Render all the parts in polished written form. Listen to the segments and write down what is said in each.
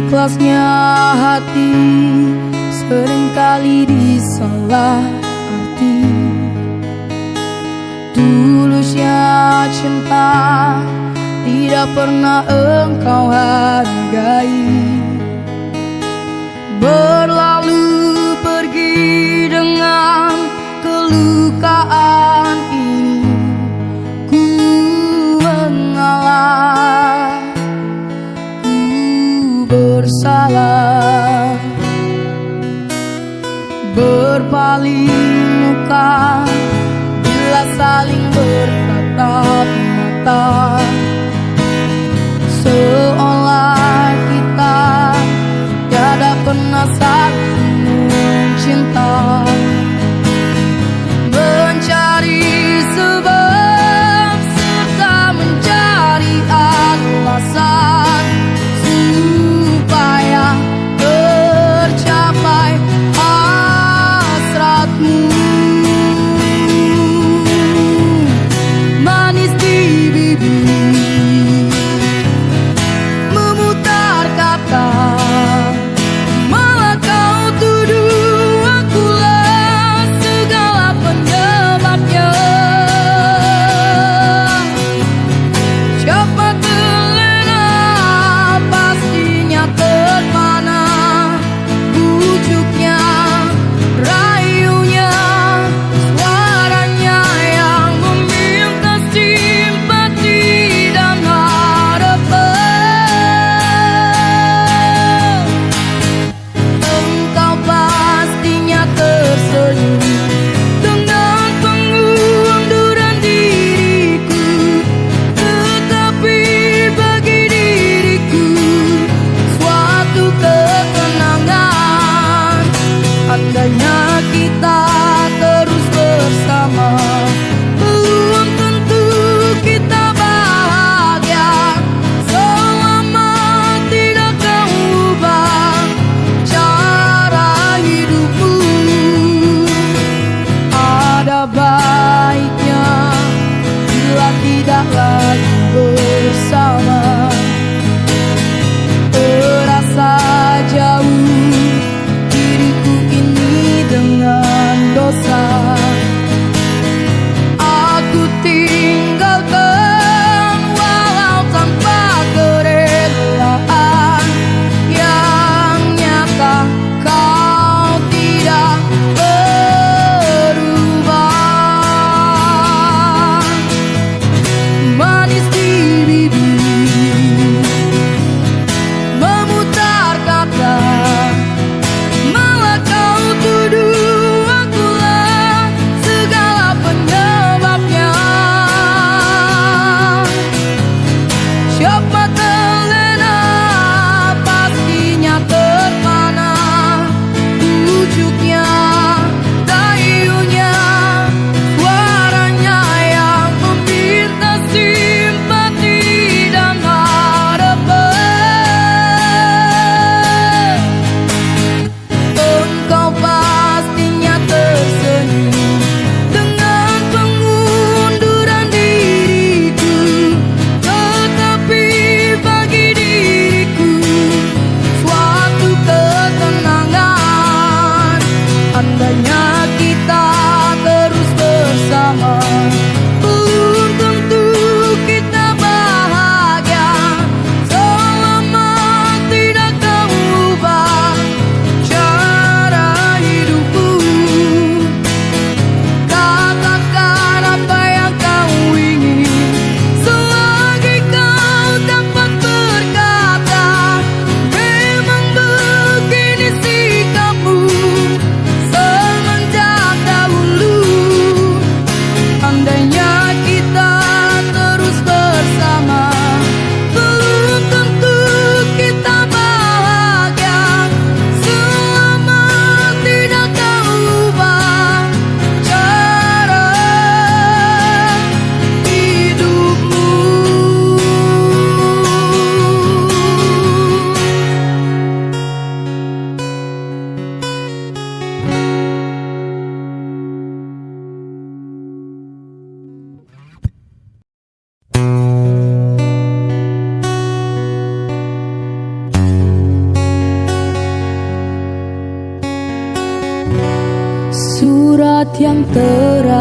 Ikhlasnya hati seringkali disalah arti. Tulusnya cinta tidak pernah engkau hargai. Berlalu pergi dengan kelukaan ini, ku mengalah, ku bersalah. Berpaling muka bila saling bertatap mata, seolah kita tiada pernah saling mencinta. Mencari sebab serta mencari alasan supaya tercapai hasratmu. Manis di bibir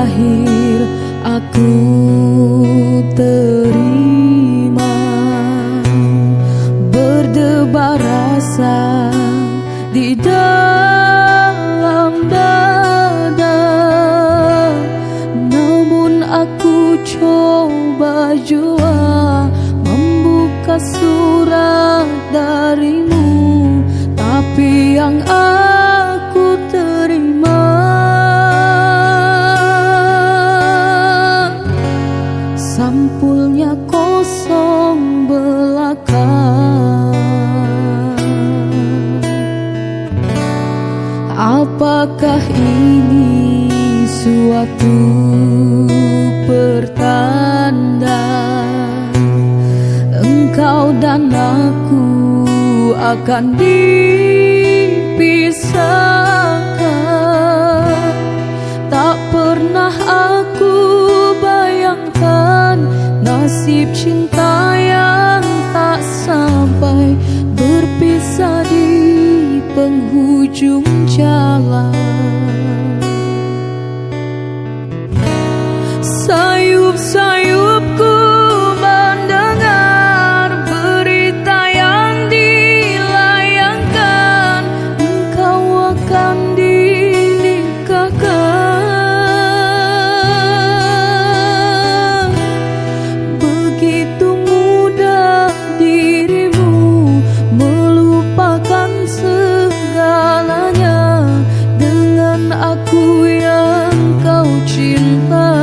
terakhir aku terima, berdebar rasa di dalam dada. Namun aku coba jua membuka surat darimu, tapi yang aku terima sampulnya kosong belaka. Apakah ini suatu pertanda engkau dan aku akan dipisahkan? Tak pernah aku bayangkan nasib cinta yang tak sampai, berpisah di penghujung jalan. Sayup-sayupku mendengar berita yang dilayangkan, engkau akan dinikahkan. Begitu mudah dirimu melupakan segalanya dengan aku yang kau cinta.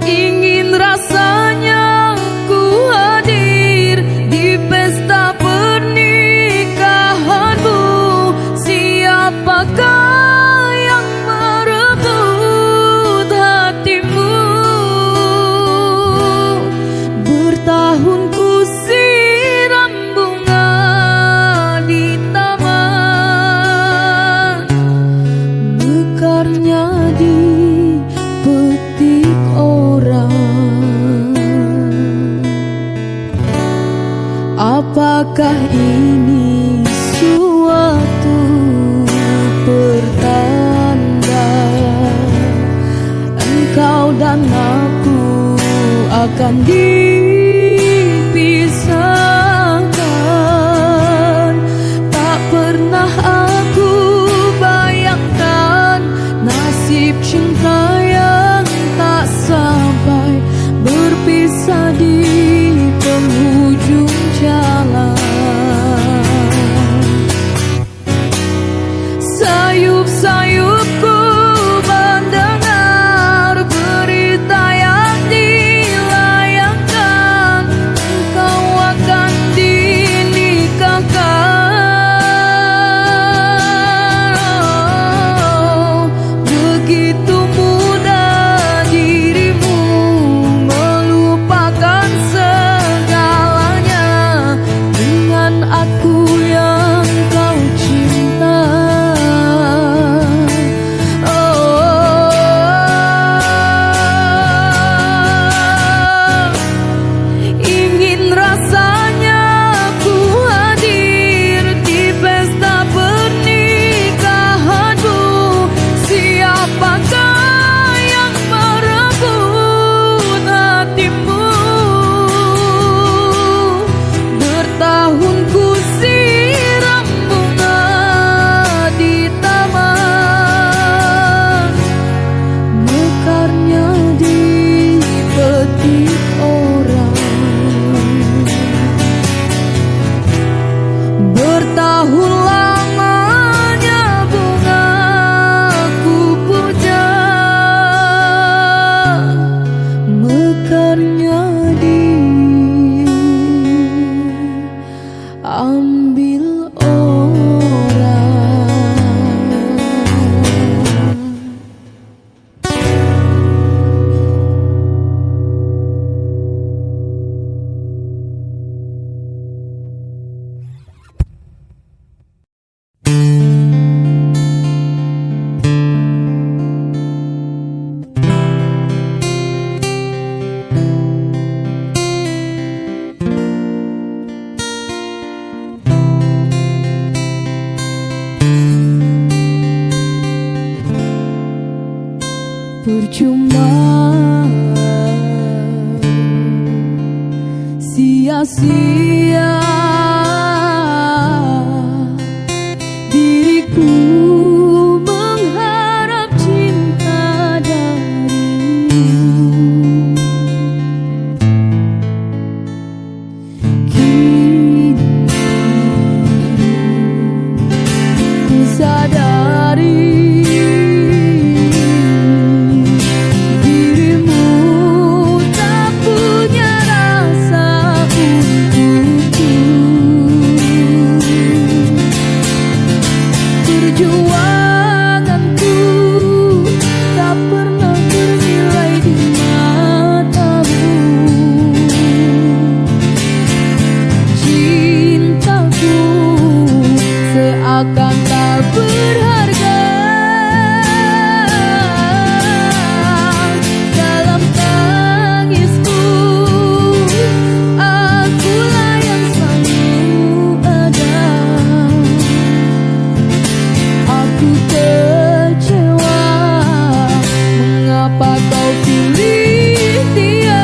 Ingin rasanya ku hadir di pesta pernikahanmu. Siapakah yang merebut hatimu? Bertahun ku siram bunga di taman, mekarnya dipetik orang. Apakah ini suatu pertanda engkau dan aku akan dipisahkan? Tak pernah aku bayangkan nasib cinta yang tak sampai, berpisah di penghujung jalan. Sayup-sayupku mendengar berita yang dilayangkan, percuma, sia-sia diriku mengharap cinta darimu. Kini ku sadari perjuanganku tak pernah bernilai di matamu. Cintaku seakan tak berharga dalam tangisku. Akulah yang selalu ada. Aku kecewa, mengapa kau pilih dia?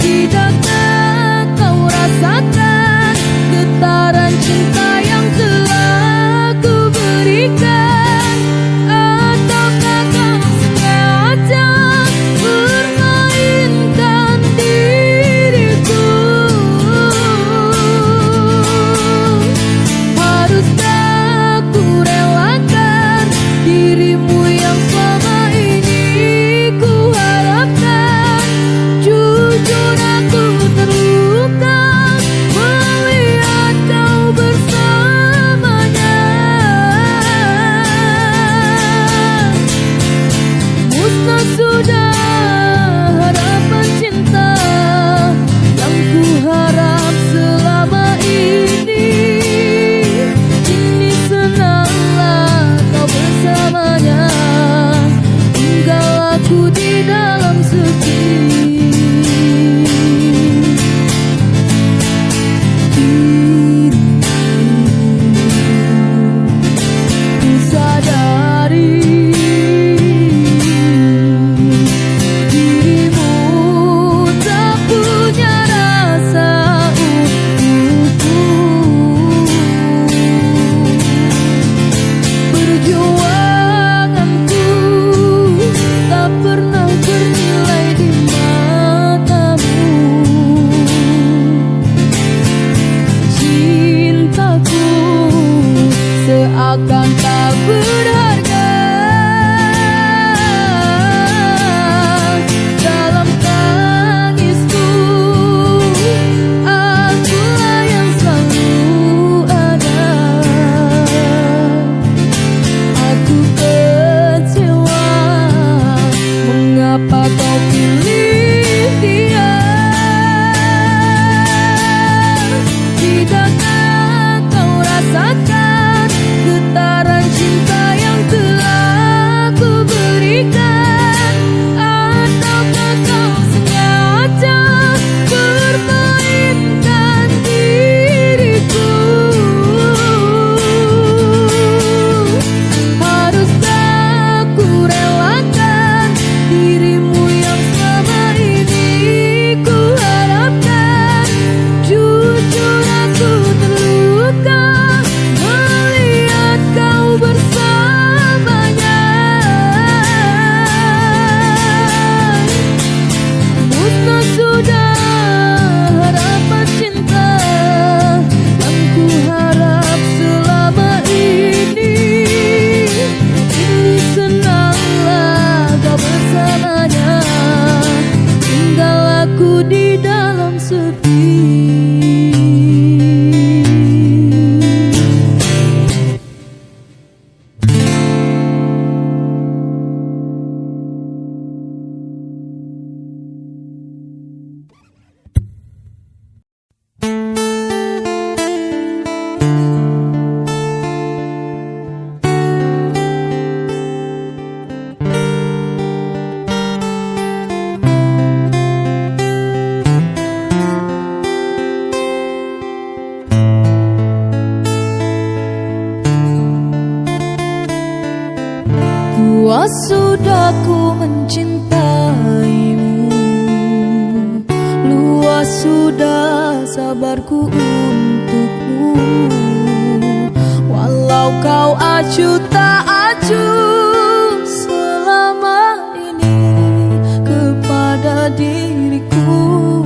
Tidakkah kau rasakan getaran cinta yang telah ku berikan? Ataukah kau sengaja permainkan diriku? Haruskah ku relakan dirimu yang selama ini ku harapkan? Jujur aku terluka melihat kau bersamanya. Musnah sudah harapan cinta yang ku harap selama ini. Senanglah kau bersamanya, tinggal aku di dalam sepi. Ku sadari dirimu tak punya rasa untukku. Perjuanganku tak pernah bernilai di matamu. Cintaku seakan tak berharga dalam tangisku. Akulah yang selalu ada. Aku kecewa, mengapa kau pilih dia? Tidakkah kau rasakan getaran Luas sudah ku mencintaimu, luas sudah sabarku untukmu. Walau kau acuh tak acuh selama ini kepada diriku,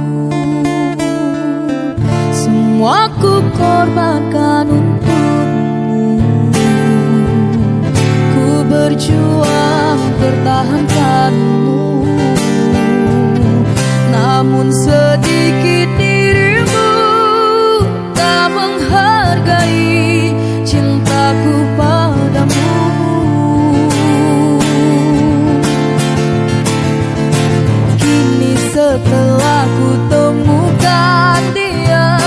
semua ku korbankan untukmu. Ku berjuang pertahankanmu, namun sedikit dirimu tak menghargai cintaku padamu. Kini setelah ku temukan dia,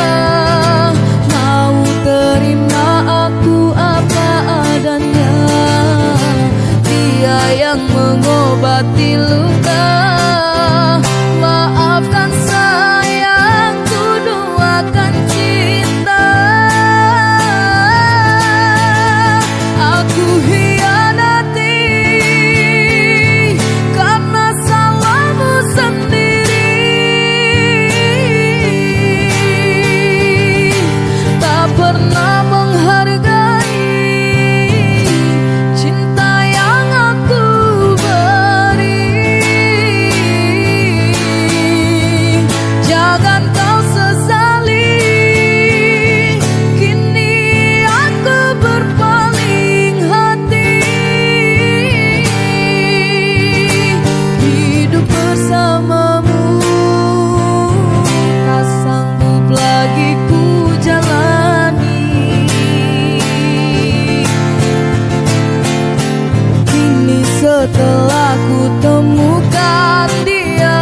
mau terima aku apa adanya. Dia yang mengobati luka, maafkan sayang, ku doakan cinta. Aku hianati karena salahmu sendiri, tak pernah menghargai cinta yang aku beri. Jangan kau sesali, kini aku berpaling hati. Hidup bersamamu tak sanggup lagi ku jalani. Kini setelah ku temukan dia,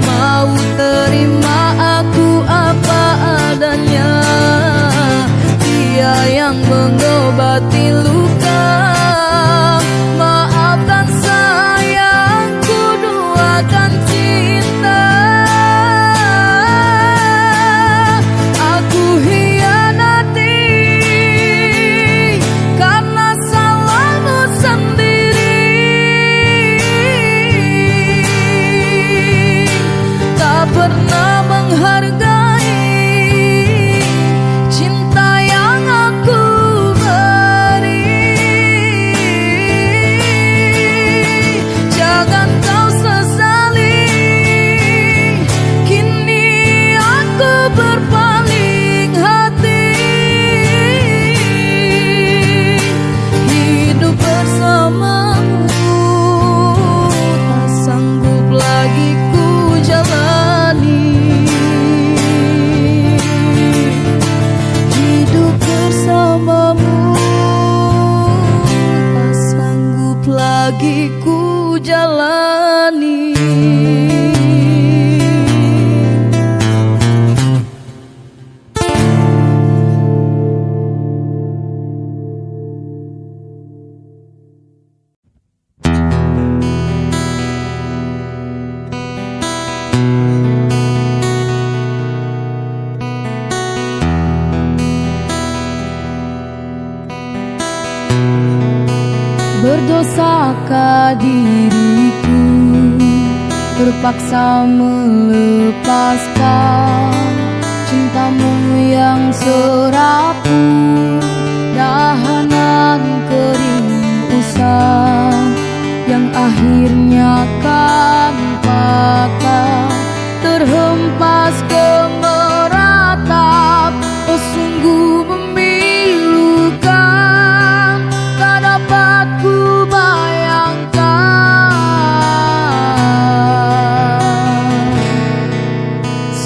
mau terima aku apa adanya. Dia yang mengobati luka, maafkan sayang, ku doakan cinta. Aku hianati karena salahmu sendiri, tak pernah menghargai cinta yang aku beri. Jangan kau sesali, kini aku berpaling hati. Hidup bersamamu tak sanggup lagi ku jalani. Hidup bersamamu tak sanggup lagi ku jalani. Berdosakah diriku terpaksa melepaskan cintamu yang serapuh, dahanan kering usang yang akhirnya kan patah, terhempas ke meratap. Oh sungguh memilukan, tak dapat ku bayangkan.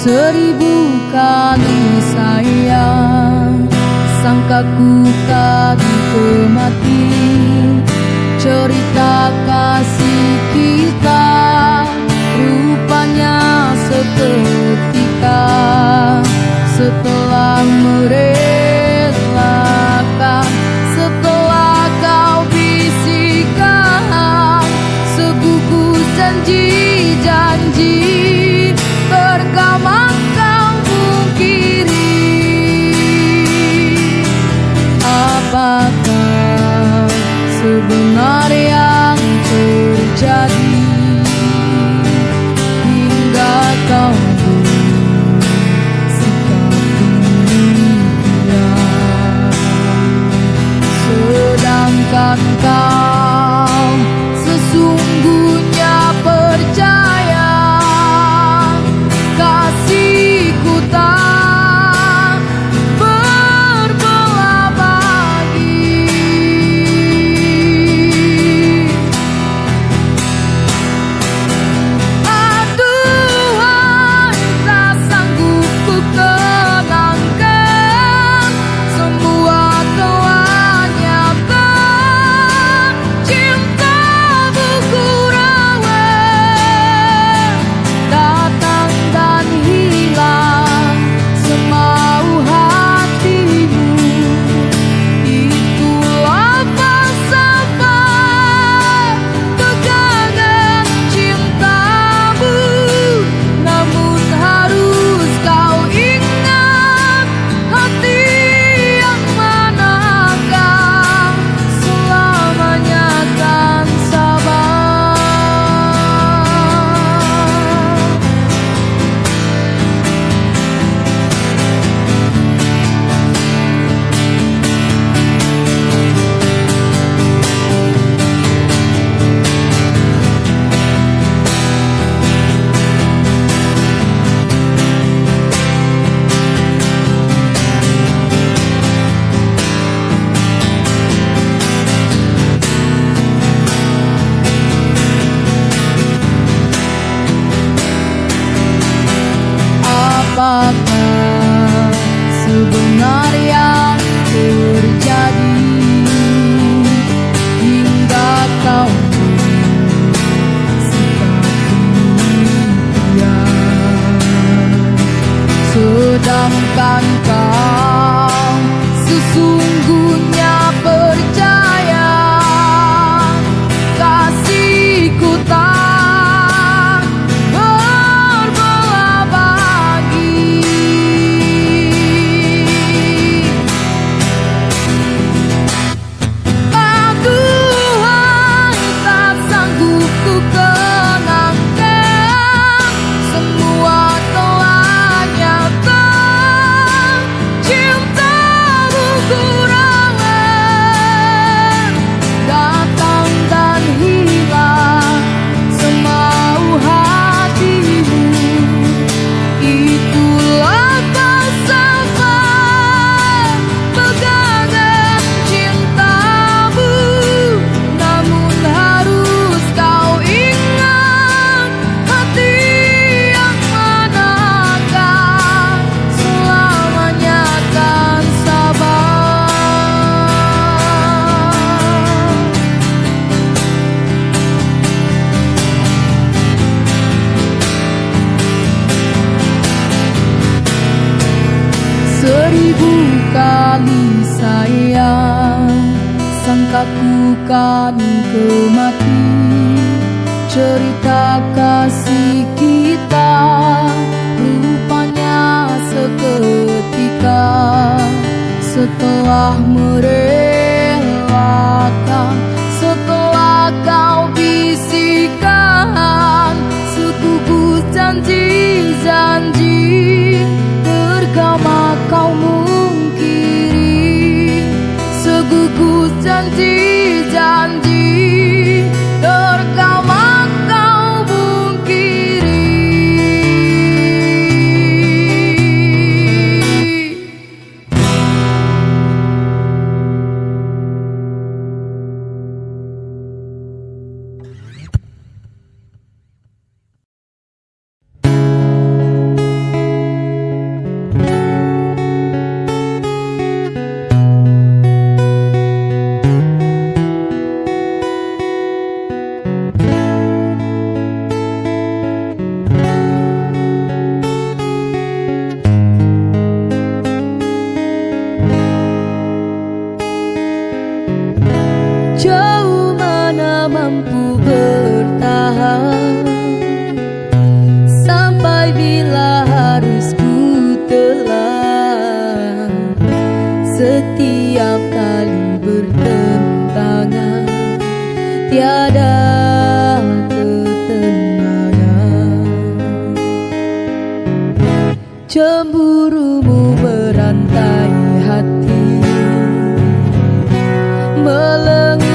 Seribu kali sayang, sangka ku tak ditemati cerita kasih kita. Rupanya seketika setelah merelakan, setelah kau bisikan segugus janji-janji, tergamang kau pungkiri. Apakah sebenarnya Sedangkan kau sesungguhnya percaya kasihku tak berbelah bagi. Aduhai, tak sanggup ku kenangkan, semua telah nyata. Cintamu ku rawat, datang dan hilang semau hatimu. Itulah falsafah kegangan cintamu. Namun harus kau ingat, hati yang manakah selamanya kan sabar. Apakah sebenarnya terjadi hingga kau sikap demikian? Sedangkan kau sesungguhnya percaya kasihku tak berbelah bagi. Aduhai, tak sanggup ku kenangkan, semua telah nyata. Cintamu ku rawat, datang dan hilang semau hatimu. Itulah falsafah pegangan cintamu. Namun harus kau ingat, hati yang manakah selamanya kan sabar. Seribu kali sayang, sangka ku kan kemati. Cerita kasih kita rupanya seketika setelah merelakan, setelah kau bisikan segugus janji-janji. Tergama kau mungkiri segugus janji-janji. Tergama kau mungkiri. Jauh mana mampu bertahan, sampai bila harus ku telan. Setiap kali bertentangan, tiada ketenangan. Cemburumu merantai hati, melengkapi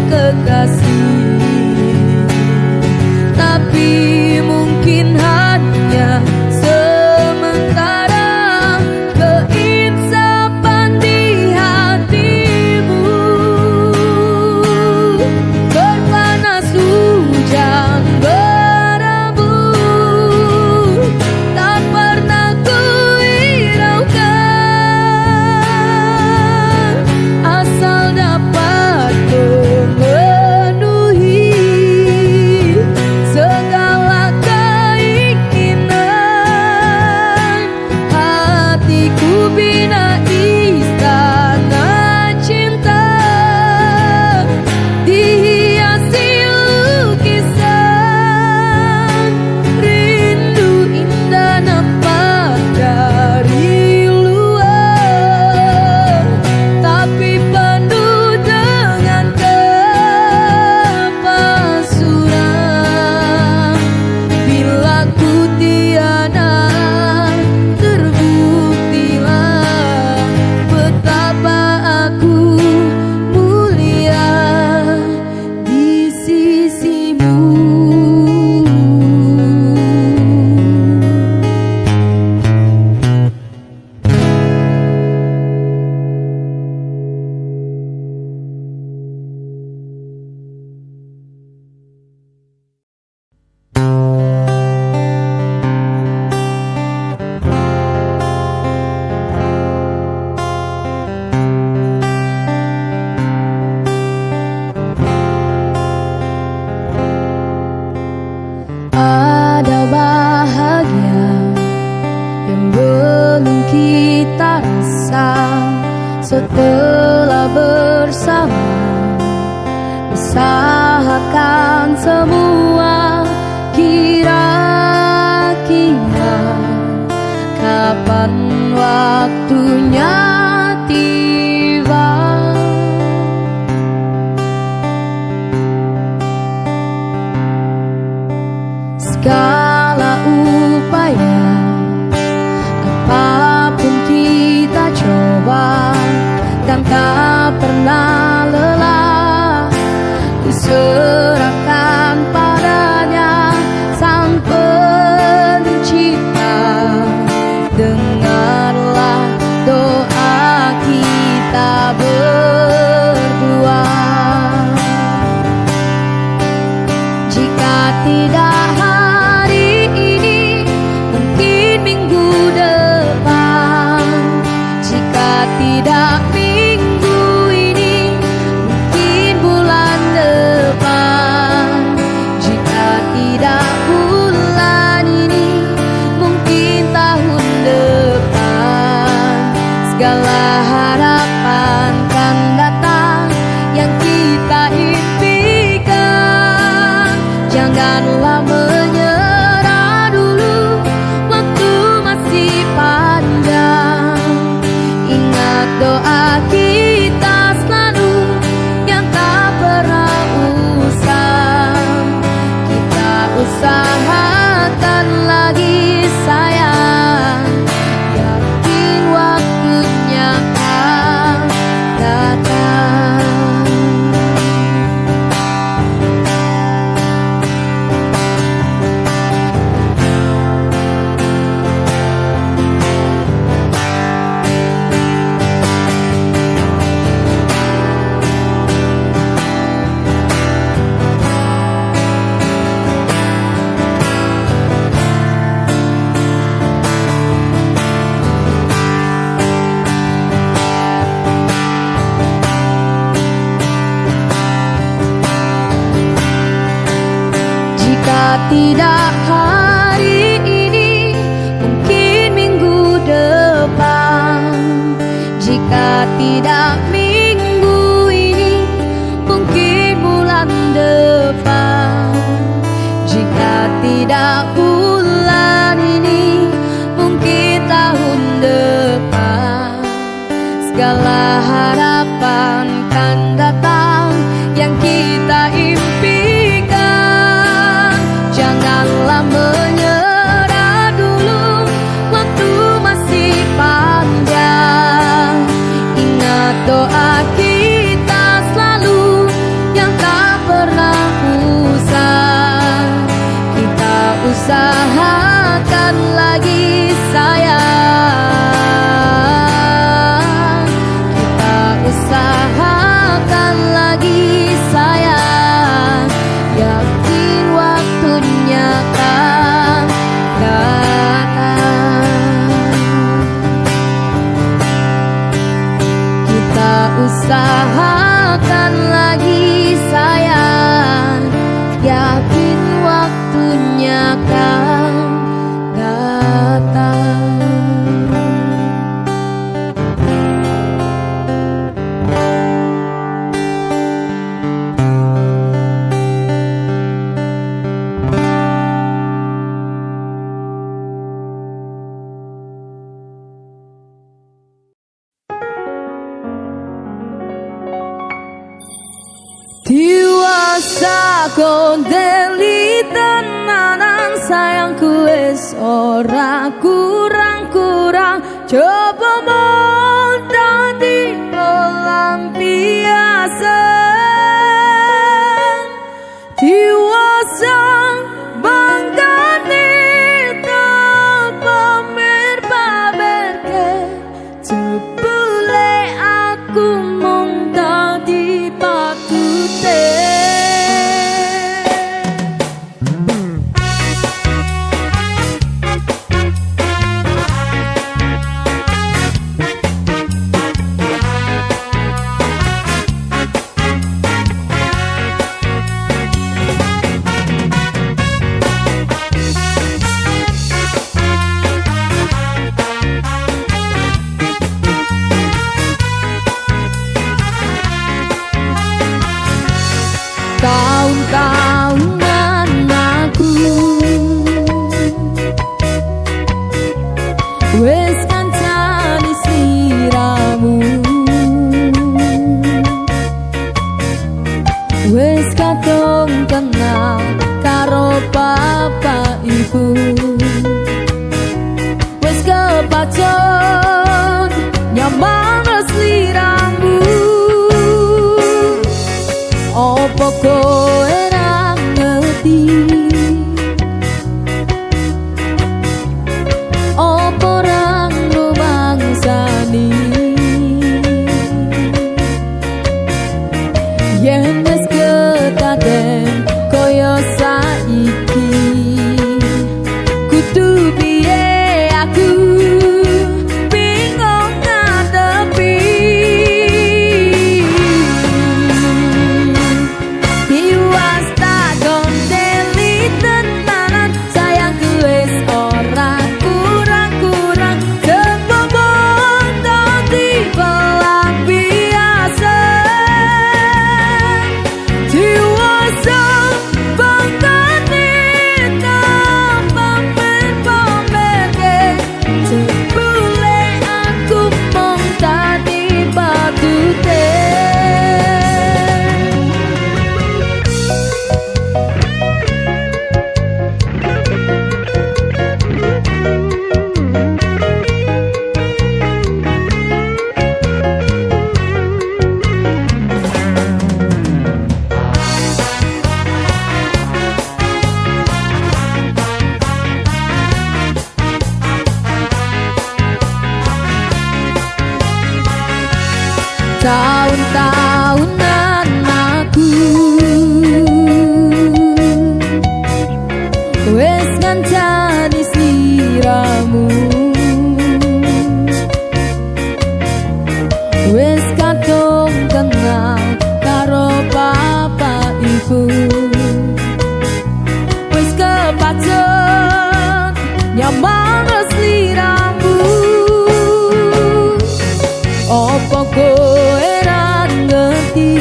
kekasih, tapi mungkin hanya sementara keinsapan di hatimu. Berpanas hujan berembun, tak pernah ku hiraukan, asal dapat memenuhi segala keinginan. Hatiku bina istana cinta, dihiasi lukisan rindu indah nampak dari luar, tapi penuh dengan kepalsuran. Bila ku tiada, terbuktilah betapa aku mulia di sisimu. Ada bahagia yang belum kita rasa setelah bersama, usahakan semua. Kira-kira kapan waktunya tiba? Segala upaya, apapun kita coba, kan tak pernah lelah. Ku serahkan padanya Sang Pencipta. Dengarlah doa kita berdua. Jika tidak hari ini, mungkin minggu depan. Jika tidak minggu ini, mungkin bulan depan. Jika tidak bulan ini, mungkin tahun depan. Segala harapan kan datang yang kita impikan. Janganlah menyerah dulu, waktu masih panjang. Ingat doa kita selalu yang tak pernah usang. Kita usahakan lagi sayang, yakin waktunya akan datang. Jika tidak hari ini, mungkin minggu depan. Jika tidak minggu ini, mungkin bulan depan. Jika tidak bulan ini, mungkin tahun depan. Segala harapan kan datang yang kita impikan. Janganlah menyerah dulu, waktu masih panjang. Ingat doa Diwasa kondeli tenanan sayangku wis ora kurang-kurang coba monta di pelampiasan diwasa bangkane tak pamer-pamerke jebule aku mung dadi patute. Tahun-tahunan aku wis kancani sliramu wis kadung kenal karo bapak ibu wis kepacut nyamang sliramu opo kowe ra ngerti opo ra ngrumangsani yen wis kedaden kaya saiki kudu piye aku bingung ngadepi tahun-tahunan aku wis ngancani sliramu wis kadung kenal karo bapak ibu wis kepacut nyamang sliramu opo kowe ra ngerti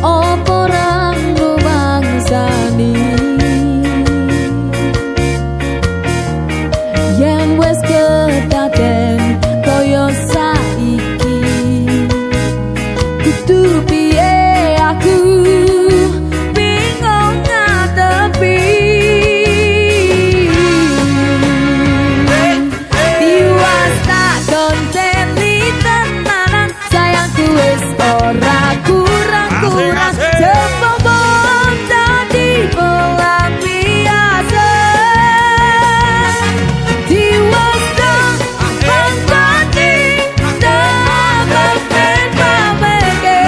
opo ra ngrumangsani yen wis kedaden kaya saiki kudu piye aku bingung ngadepi ora kurang-kurang cepobon dadi pelampiasan diwasa bangkati tak pamer-pamerke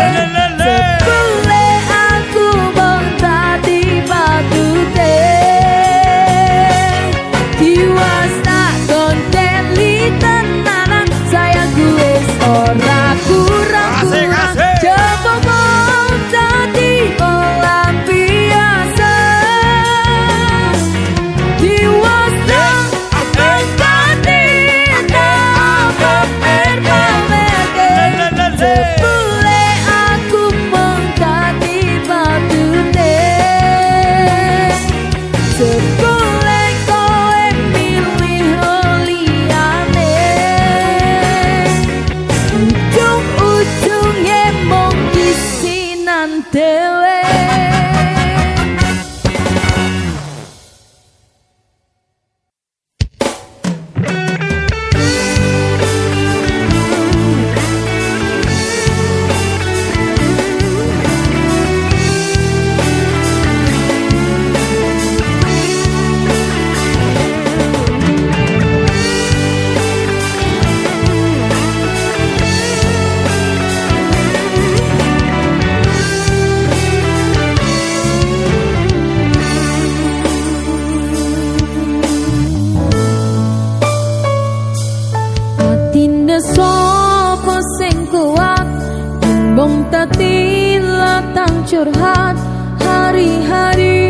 dadi latang curhat hari-hari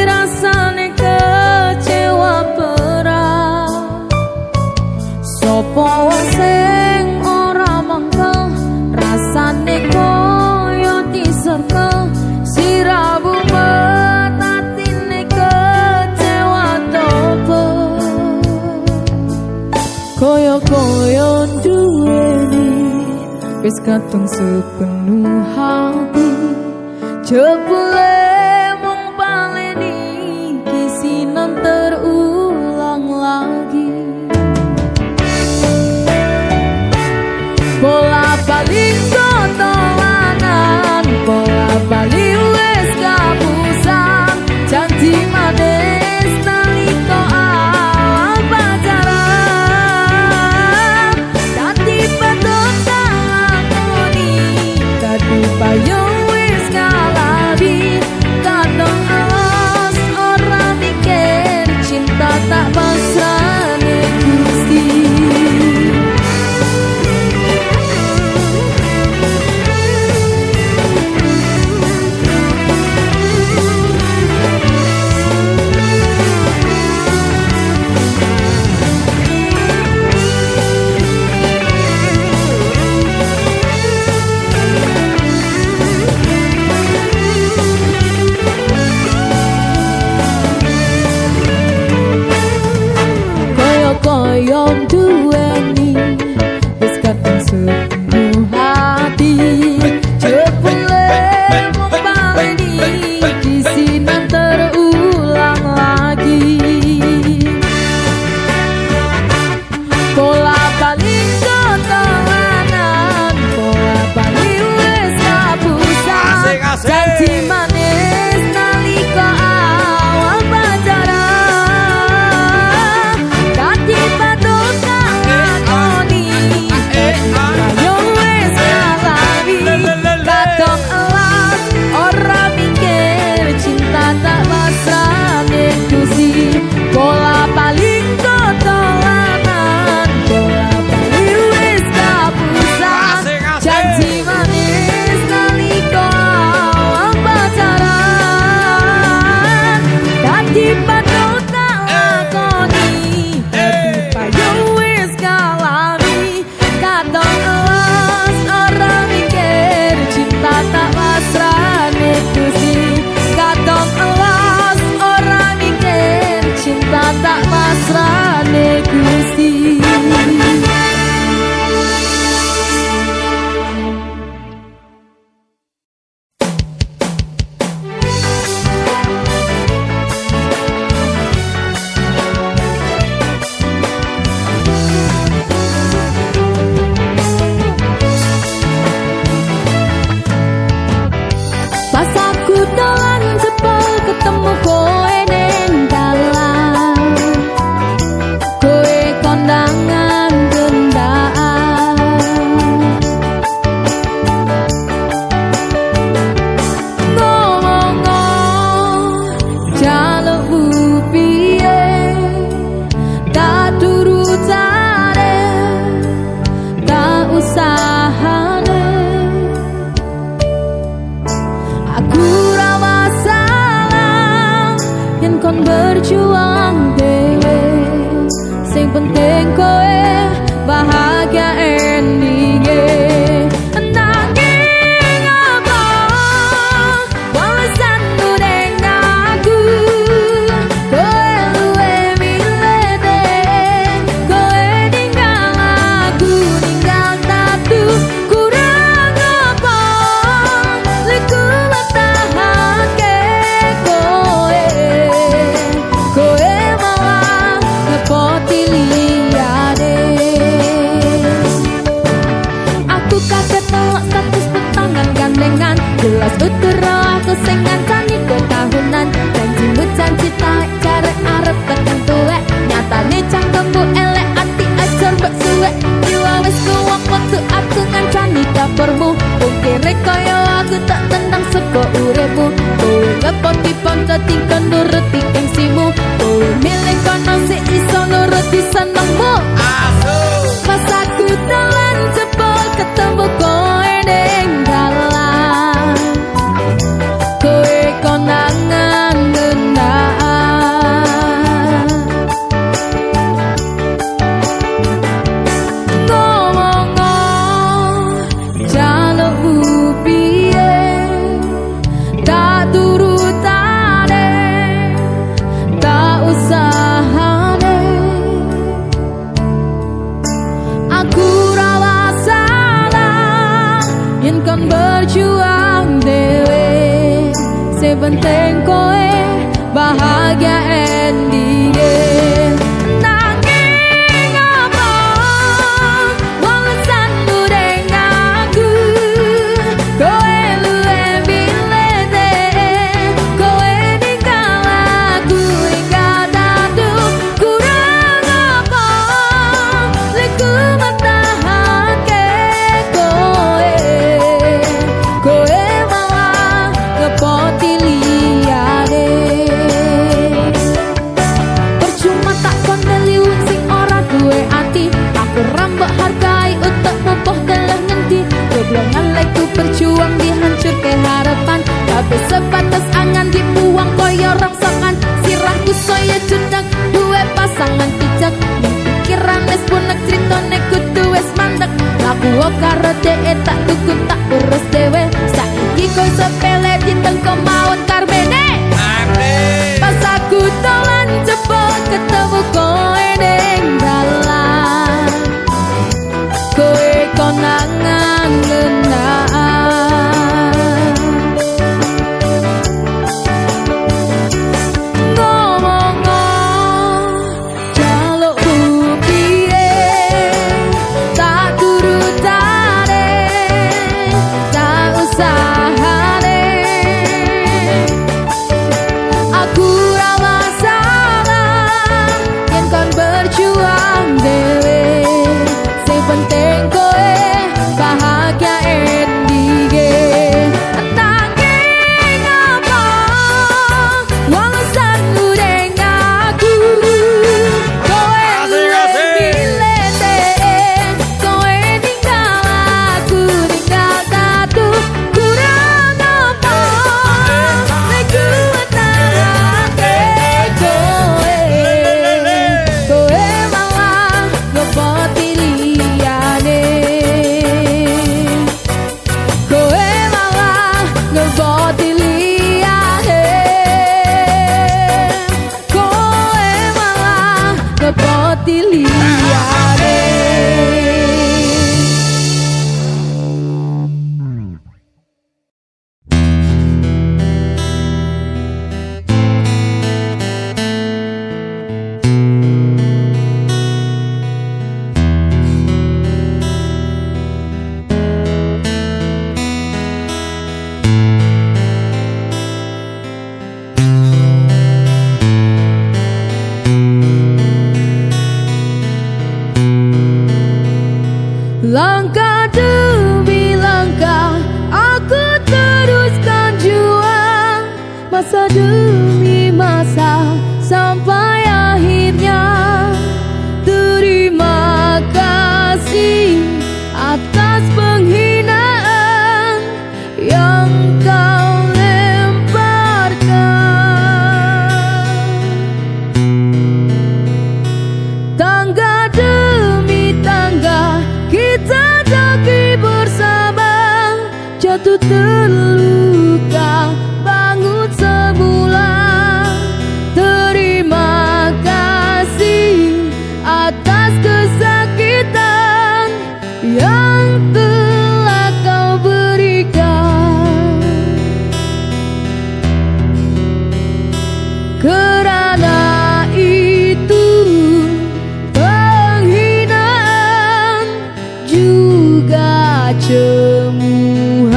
rasane kecewa berat. Sopo sing ora mangkel rasane koyo diserkel sirabu menatine kecewa topo koyo-koyo duweni wis katung sepenuh hati jebule mung baleni kisinan terulang lagi. Bola balik tolanan, bola balik wis kapusan, janji manis nalika awal pacaran. Dadi padha lakoni, dadi payung wis ngalabi, kadang alas ora mikir cinta tak pasrahne Gusti. Koyong duweni wis kadung sepenuh hati jebule mung baleni kisinan terulang lagi. Bola balik tolanan, bola balik wis kapusan, janji manis nalika awal pacaran. Dadi padha lakoni, payung wis ngalabi, kadang elas ora mikir cinta tak pasrahne Gusti. Bola balik tolanan, bola balik wis kapusan, janji manis nalika awal pacaran. Dadi padha lakoni, dadi payung wis ngalabi, kadang elas ora mikir cinta tak pasrahne Gusti. Kadang elas ora mikir cinta tak pasrahne Gusti. Pas aku dolan jebol ketemu kowe ning dalan, kowe kondangan gendaan, ngomong jalukmu piye tak turut jare tak usahane. Aku ra masalah yen kon berjuang dhewe, sing penting kowe bahagia endinge. Nanging apa walesanmu ning aku, kowe luwe milih, kowe ninggal aku ninggal tatu. Kurang apa liku bertahanke kowe, kowe malah ngepoti liyane. Aku kaget nolak status petangan gandengan, jelas utur aku sing ngancani kowe tahunan. Janjimu janji tak jarek arep tekan tuwek, nyatane cangkemmu elek ati ajur mbok suwek. Jiwa wis kuwak waktu aku ngancani dapurmu, pungkire kaya aku tak tendang sego uripmu. Kowe ngepoti bangga tingkah nuruti gengsimu, kowe milih kono sik iso nuruti senengmu. Pas aku dolan jebol ketemu kowe ning dalan, yen kon berjuang dewe, sepenting koe bahagia endinge. Nanging apa walesanmu dengan aku, koe luwe bilete, koe ninggal aku hingga dadu. Kurang apa leku matahanke koe, koe malah ngepoti liyane. Percuma tak kondeli wong sing ora duwe ati, aku rambok hargai untuk mempoh telah ngendi. Goblongan leku berjuang dihancurke harapan, tapi sebatas angan dibuang koyo rongsokan. Sirahku soya judak duwe pasangan pijak, pikiran es punek critane kudu wis mandek. Laku karo dhek tak tuku tak urus dewe, saiki koe sepele ditengko mawon karmene. Pas aku dolan cepet ketemu koe ning dalan, koe konangan ngenaan. Ngomong jaluk piye tak turutane, tak usahane. Aku ra masalah yen kon berjuang dewe, sing penting koe bahagia endinge. Nanging apa walesanmu dengan aku, koe luwe bilete, koe ninggal aku ninggal dadu. Kurang apa leku matahanke koe, koe malah ngepoti liyane, koe malah ngepoti liyane, koe malah ngepoti liyane. Langkah demi langkah aku teruskan juang, masa demi masa sampai akhirnya. Terima kasih atas penghinaan yang kau lemparkan. Tangga demi tangga kita daki bersama, jatuh terluka bangun semula. Terima kasih atas kesakitan yang telah kau berikan. Kerana itu penghinaan juga cemuhan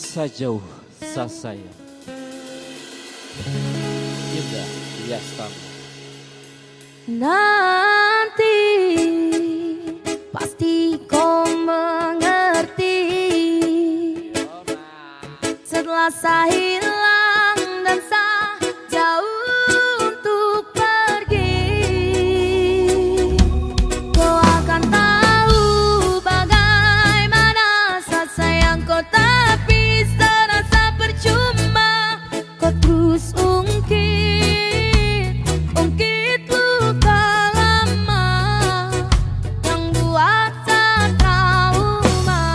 Sajauh Sasaya Yuda Yastama. Nanti pasti kau mengerti setelah saya hilang dan saya jauh untuk pergi. Kau akan tahu bagaimana saat sayang kau, tapi serasa percuma. Kau terus ungkit luka lama yang buat saya trauma.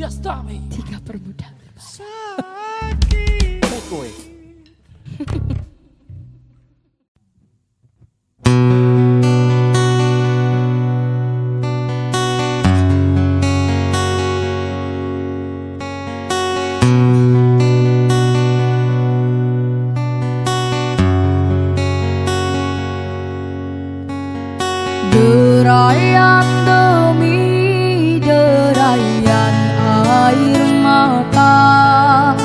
Yes, Tommy. Tiga Permuda. Baik kowe. Derayan demi derayan air mata,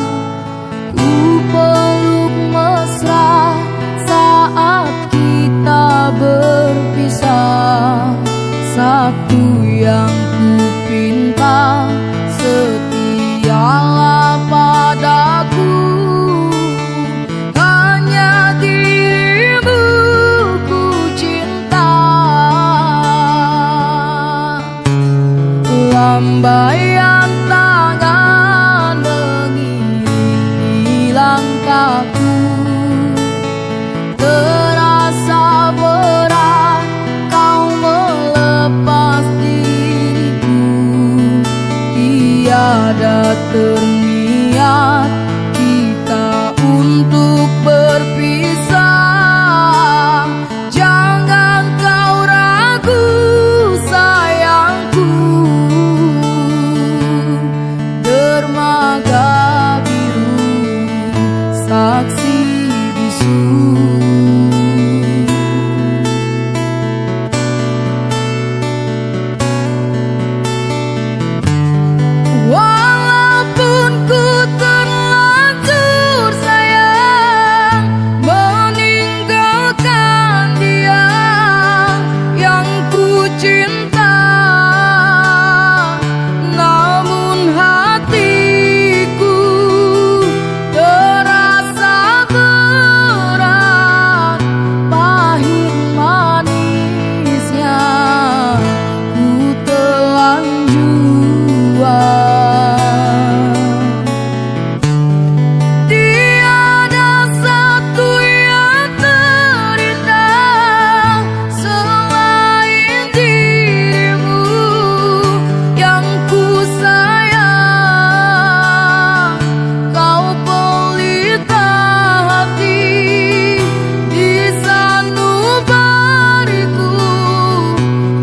ku peluk mesra saat kita berpisah. Satu yang ku pinta, setialah padaku, hanya dirimu ku cinta. Lambaian tangan mengiringi langkahku, terasa berat kau melepas diriku. Tiada terniat kita untuk berpisah. Jangan kau ragu sayangku, dermaga biru saksi bisu. Walaupun ku terlanjur sayang meninggalkan dia yang ku cinta, namun hatiku terasa berat, pahit manisnya ku telan jua. Tiada satu yang terindah selain dirimu yang ku sayang. Kau pelita hati di sanubariku,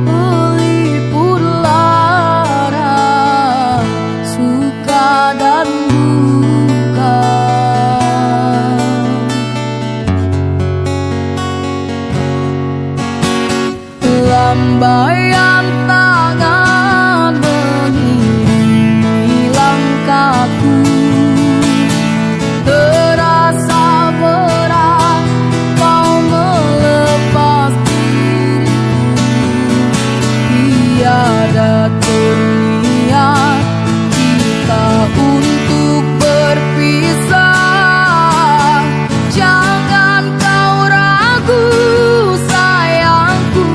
pelipur lara suka dan duka. Lambaian tangan mengiringi langkahku, terasa berat kau melepas diriku. Tiada terniat kita untuk berpisah. Jangan kau ragu sayangku,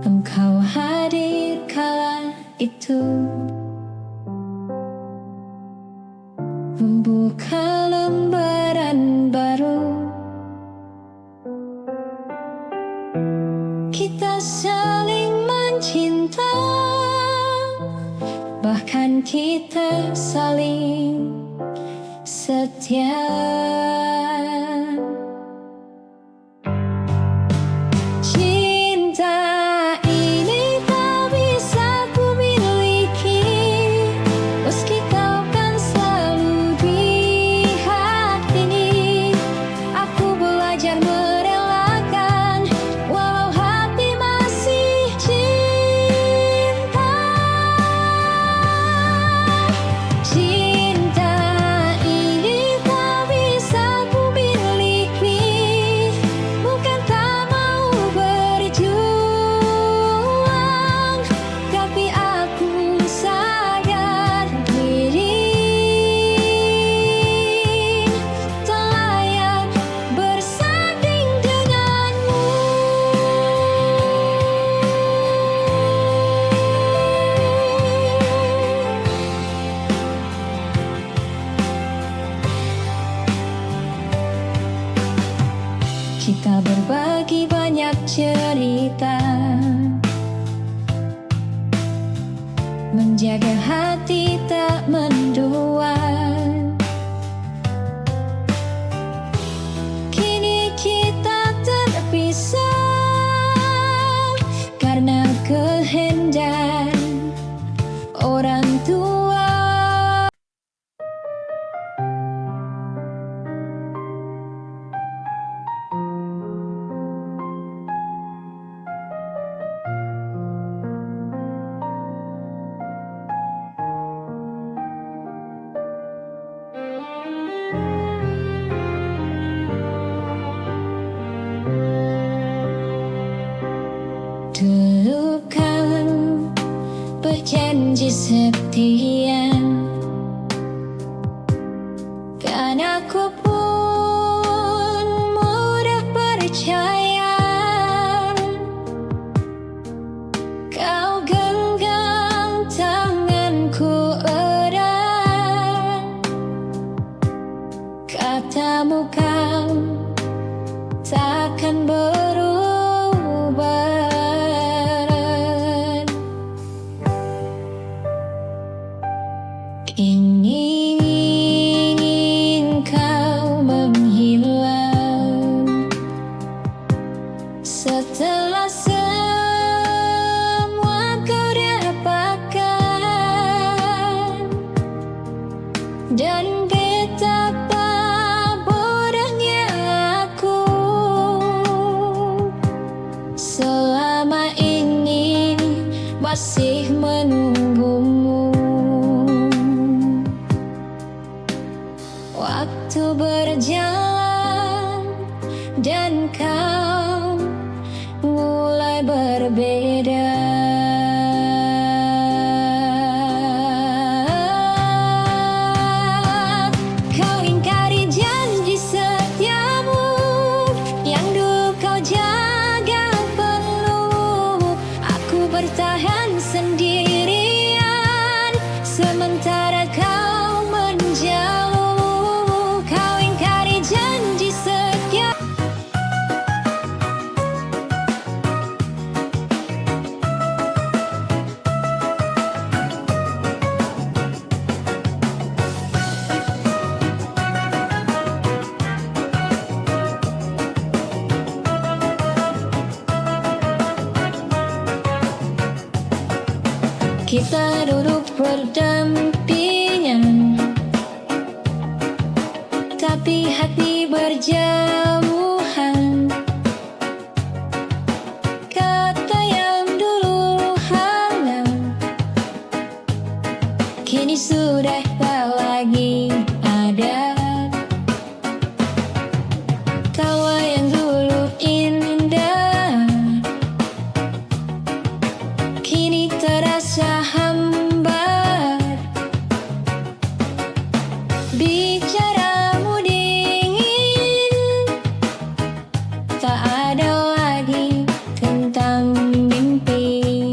Engkau hadir kala itu, membuka lembaran baru. Kita saling mencinta, bahkan kita saling setia. Kita berbagi banyak cerita, menjaga hati tak mendua. Kini kita terpisah karena kehendak orang tua. Dulu kan berjanji setia, kan aku pun mudah percaya. Kau genggam tanganku erat, katamu kau takkan berubah. Ingin kau menghilang setelah semua kau dapatkan, dan betapa bodohnya aku selama ini masih menunggumu. Waktu berjalan dan kau mulai berbeda. Kau ingkari janji setiamu yang dulu kau jaga penuh. Aku bertahan sendirian sementara kau menjauh. Kita duduk berdampingan, tapi hati berjauhan. tak ada lagi tentang mimpi.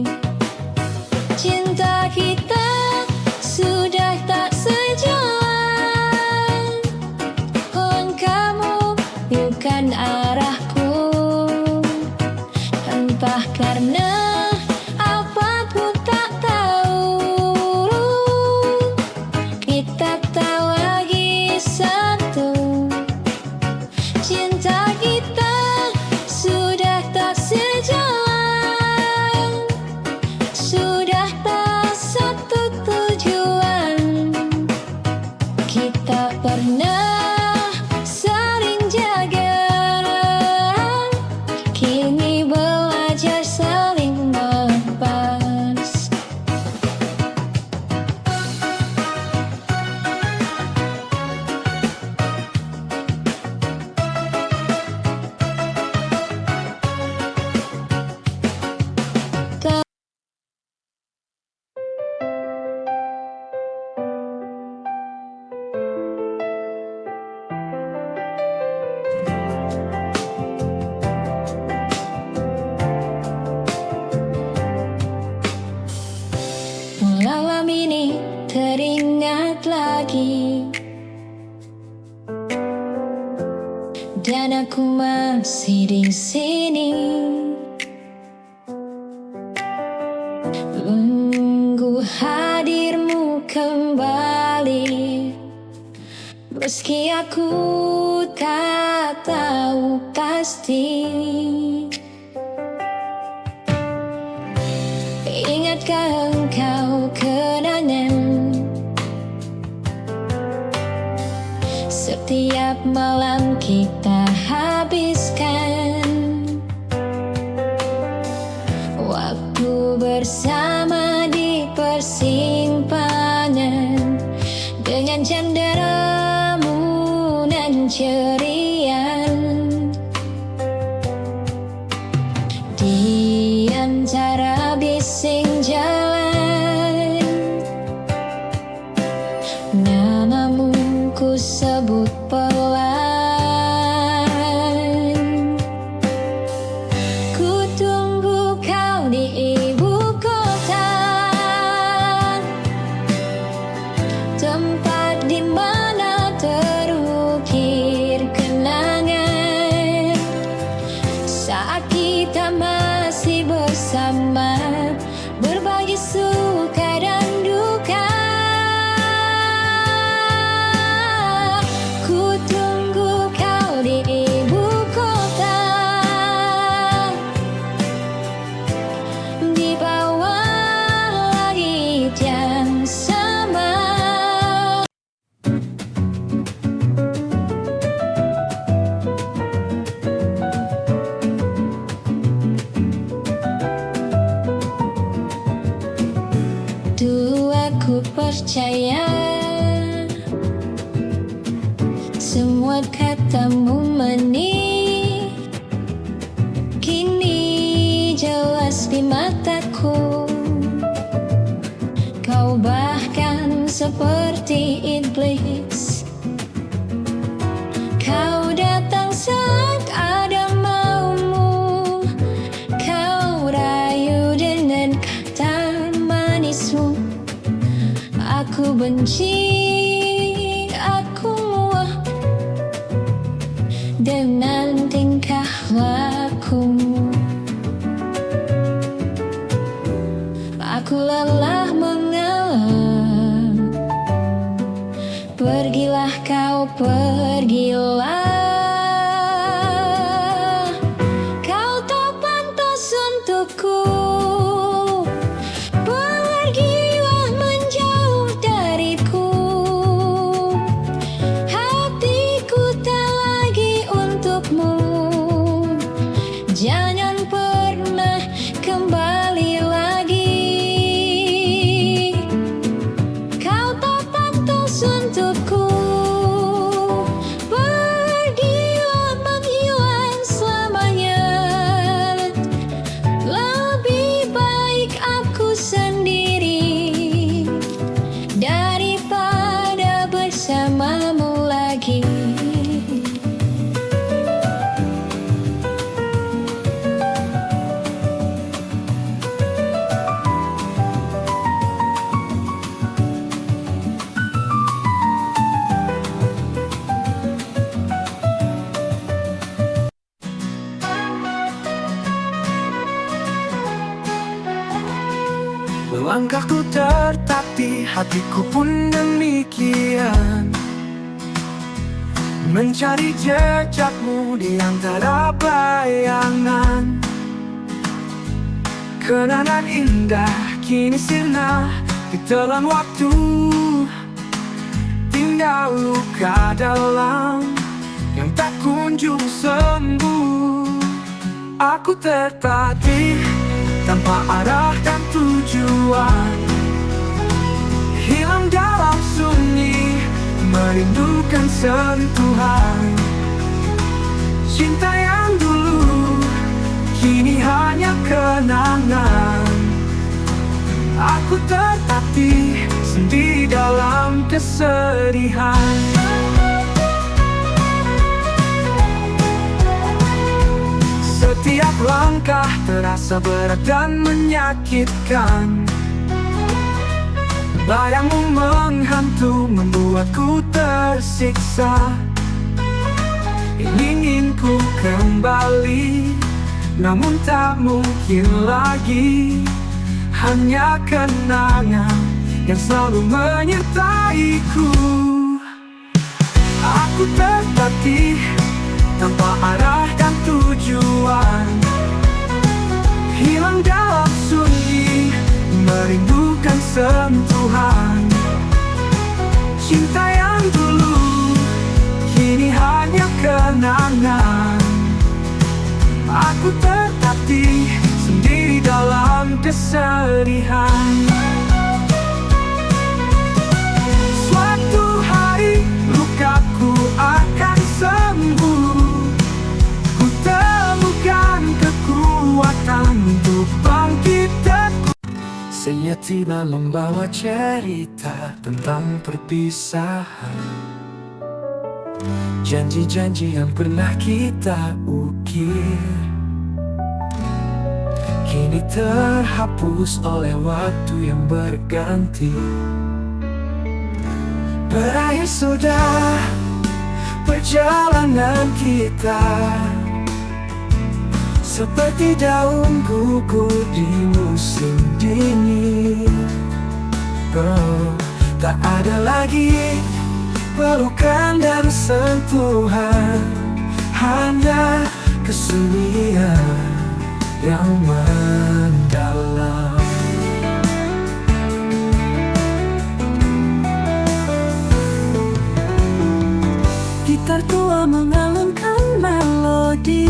Cinta kita sudah tak sejalan. Langkahmu bukan arahku, entah karena apapun tak tahu. Kita tak lagi satu. Cinta kita sudah tak sejalan, sudah tak satu tujuan. Kita pernah saling jaga, kini belajar saling melepas. Malam ini teringat lagi, dan aku masih di sini, menunggu hadirmu kembali. Meski aku tak tahu pasti. Ingatkah engkau kenangan setiap malam kita habiskan? Waktu bersama di persimpangan, dengan canderamu nan cerian. Di antara bising jalan, namamu ku sebut pelan. Ku tunggu kau di ibu kota, tempat di mana terukir kenangan saat kita masih bersama, berbagi suka dan duka. Ku tunggu kau di ibu kota, di bawah langit yang sama. Dulu aku percaya semua katamu manis, kini jelas di mataku. Kau bahkan seperti iblis. Kau datang saat ada maumu, kau rayu dengan kata manismu. Aku benci, aku muak dengan tingkah lakumu. Aku lelah mengalah, pergilah kau, pergilah. Kau tak pantas untukku. Pergilah menjauh dariku. Hatiku tak lagi untukmu. Jangan pernah kembali lagi. Kau tak pantas untukku. Langkahku tertatih, hatiku pun demikian, mencari jejakmu di antara bayangan. Kenangan indah kini sirna ditelan waktu, tinggal luka dalam yang tak kunjung sembuh. Aku tertatih tanpa arah dan tujuan, hilang dalam sunyi, merindukan sentuhan. Cinta yang dulu kini hanya kenangan. Aku tertatih sendiri dalam kesedihan. Setiap langkah terasa berat dan menyakitkan. Bayangmu menghantu membuatku tersiksa. Ingin ku kembali, namun tak mungkin lagi. Hanya kenangan yang selalu menyertaiku. Aku tertatih tanpa arah dan tujuan, hilang dalam sunyi, merindukan sentuhan. Cinta yang dulu kini hanya kenangan. Aku tertatih sendiri dalam kesedihan. Suatu hari lukaku akan sembuh, ku temukan kekuatan untuk bangkit. Saya tiba membawa cerita tentang perpisahan, janji-janji yang pernah kita ukir, kini terhapus oleh waktu yang berganti. Berakhir sudah perjalanan kita, seperti daun gugur di musim dingin. Oh, tak ada lagi pelukan dan sentuhan, hanya kesunyian yang mendalam. Gitar tua mengalunkan melodi,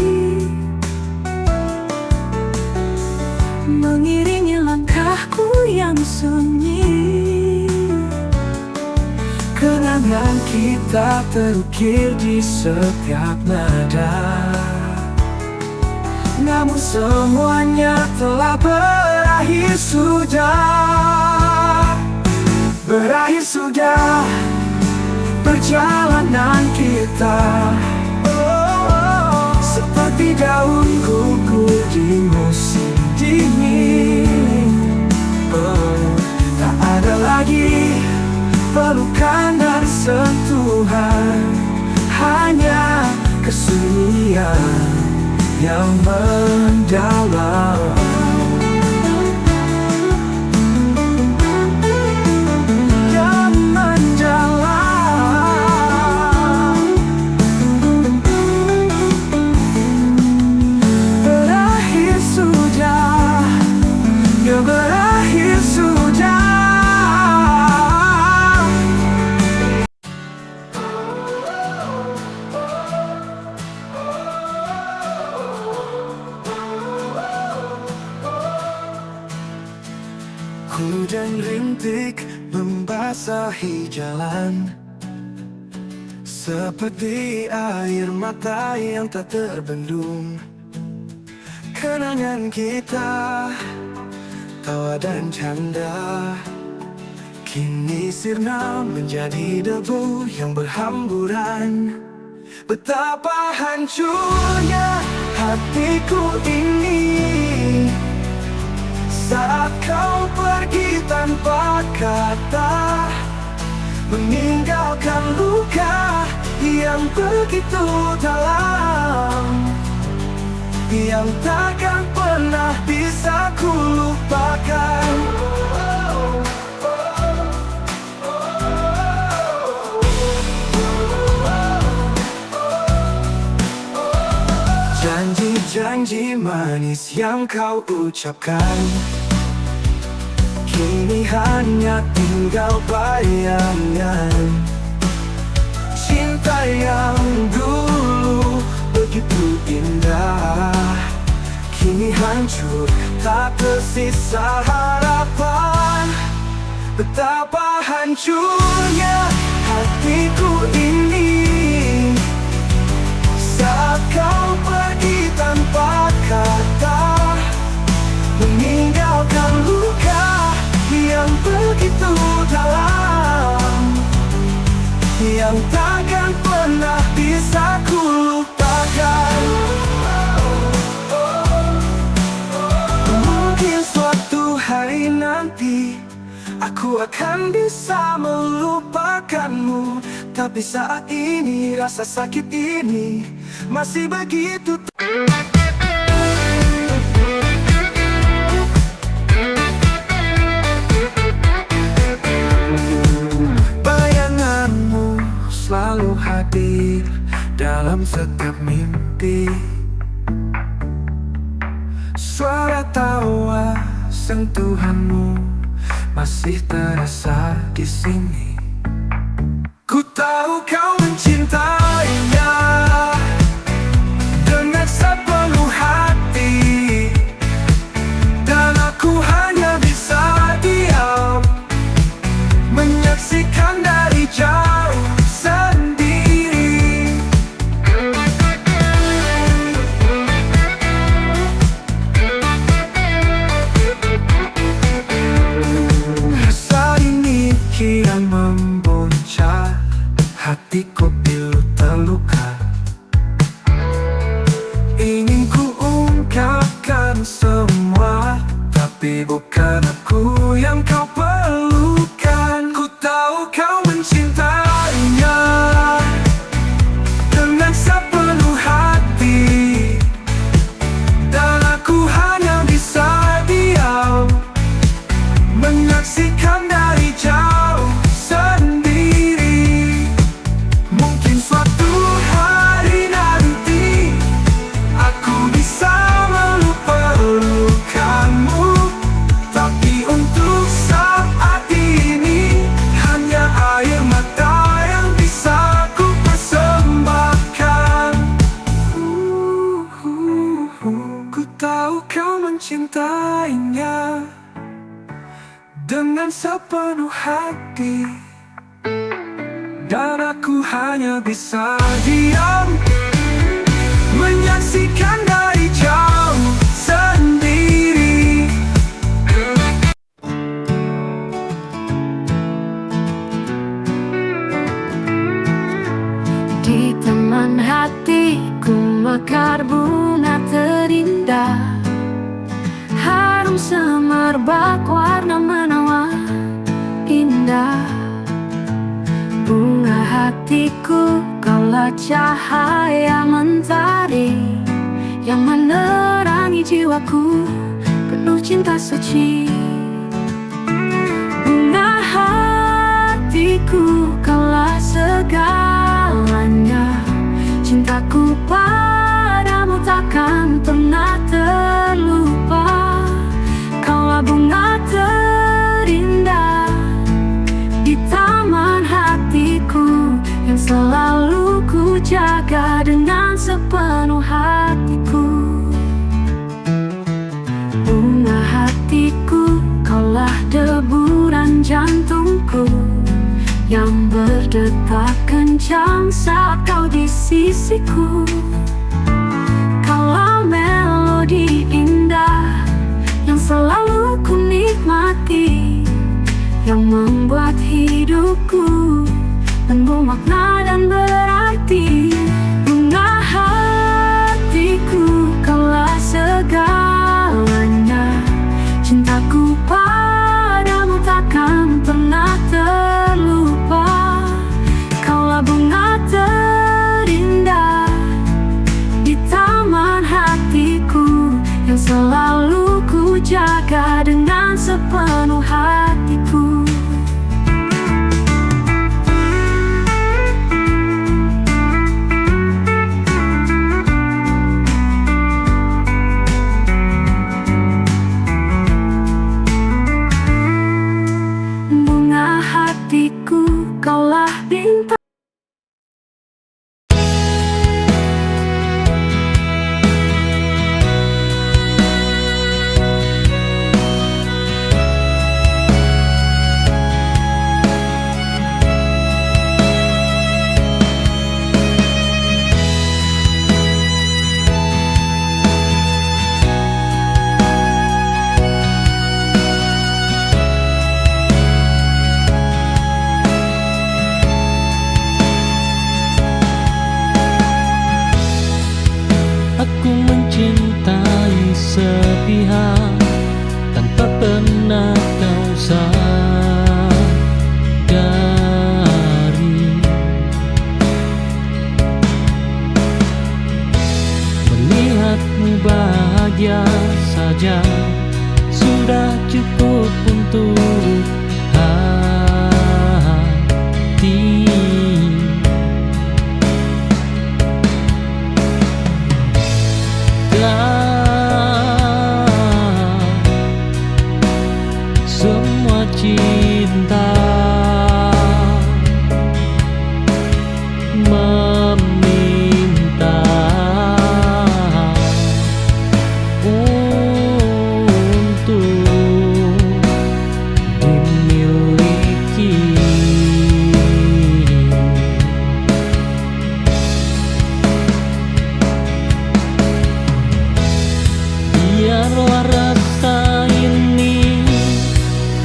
mengiringi langkahku yang sunyi. Kenangan kita terukir di setiap nada, namun semuanya telah berakhir sudah. Berakhir sudah perjalanan kita, seperti daun gugur di musim dingin. Tak ada lagi pelukan dan sentuhan, hanya kesunyian yang mendalam. Yang mendalam. Berakhir sudah, ya berakhir sudah. Hujan rintik membasahi jalan, seperti air mata yang tak terbendung. Kenangan kita, tawa dan canda, kini sirna menjadi debu yang berhamburan. Betapa hancurnya hatiku ini saat kau pergi tanpa kata, meninggalkan luka yang begitu dalam, yang takkan pernah bisa ku lupakan. Janji-janji manis yang kau ucapkan kini hanya tinggal bayangan. Cinta yang dulu begitu indah kini hancur, tak tersisa harapan. Betapa hancurnya hatiku ini saat kau pergi tanpa kata, meninggalkan luka yang begitu dalam, yang takkan pernah bisa ku lupakan. Mungkin suatu hari nanti aku akan bisa melupakanmu, tapi saat ini rasa sakit ini masih begitu. Bayanganmu selalu hadir dalam setiap mimpi. Suara tawa sentuhanmu masih terasa di sini. Ku tahu kau mencintainya dengan sepenuh hati, dan aku hanya bisa diam, menyaksikan dari jauh sendiri. Rasa ini kian membuncah, hatiku pilu terluka. Ingin ku ungkapkan semua, tapi bukan aku yang kau perlukan. Ku tahu kau mencintainya dengan sepenuh hati, dan aku hanya bisa diam, menyaksikan dari jauh sendiri. Mungkin suatu hari nanti aku bisa melupakanmu, tapi untuk saat ini hanya air mata yang bisa ku persembahkan. Ku tahu kau mencintainya dengan sepenuh hati, dan aku hanya bisa diam, menyaksikan dari jauh sendiri. Di taman hatiku mekar bunga terindah, harum semerbak warna menawan indah. Bunga hatiku, kaulah cahaya mentari yang menerangi jiwaku penuh cinta suci. Bunga hatiku, kaulah segalanya, cintaku padamu takkan pernah terlupa. Kaulah bunga terindah di taman hatiku, yang selalu ku jaga dengan sepenuh hatiku. Bunga hatiku, kaulah deburan jantungku yang berdetak kencang saat kau di sisiku. Kaulah melodi indah yang selalu ku nikmati, yang membuat hidupku penuh makna dan berarti. Bunga hatiku, kaulah segalanya, cintaku padamu takkan pernah terlupa. Kaulah bunga terindah di taman hatiku, yang selalu ku jaga dengan sepenuh hatiku. Aku mencintai sepihak tanpa pernah kau sadari. Melihatmu bahagia saja sudah cukup untuk hati. Semua cinta meminta untuk dimiliki. Biarlah rasa ini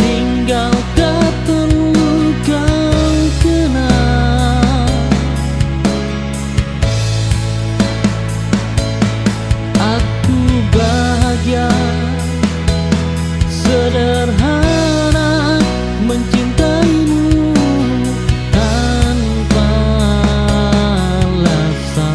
tinggal tak perlu kau kenal. Aku bahagia sederhana mencintaimu tanpa alasan.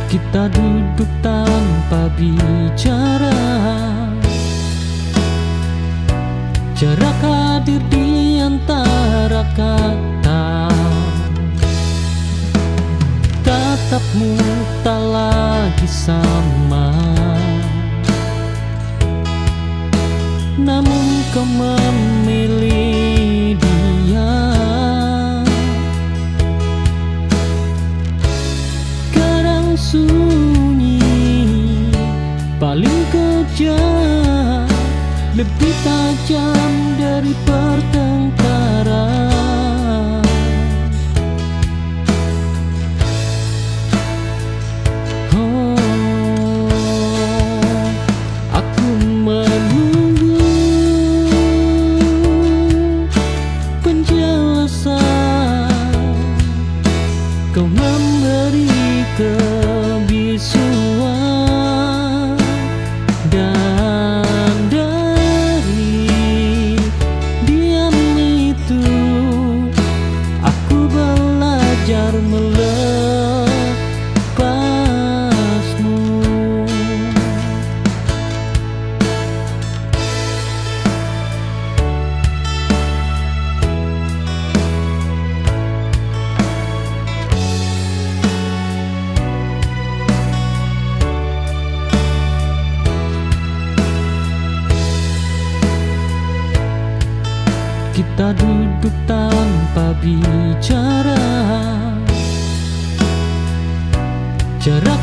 Kita duduk tanpa bicara, jarak hadir di antara kata. Tatapmu tak lagi sama, namun kau memilih dia. Sunyi paling kejam, lebih tajam dari pertengkaran. Oh, aku menunggu penjelasan, kau memberi kebisuan, dan dari diam itu aku belajar melepasmu. Kita duduk tanpa bicara, jarak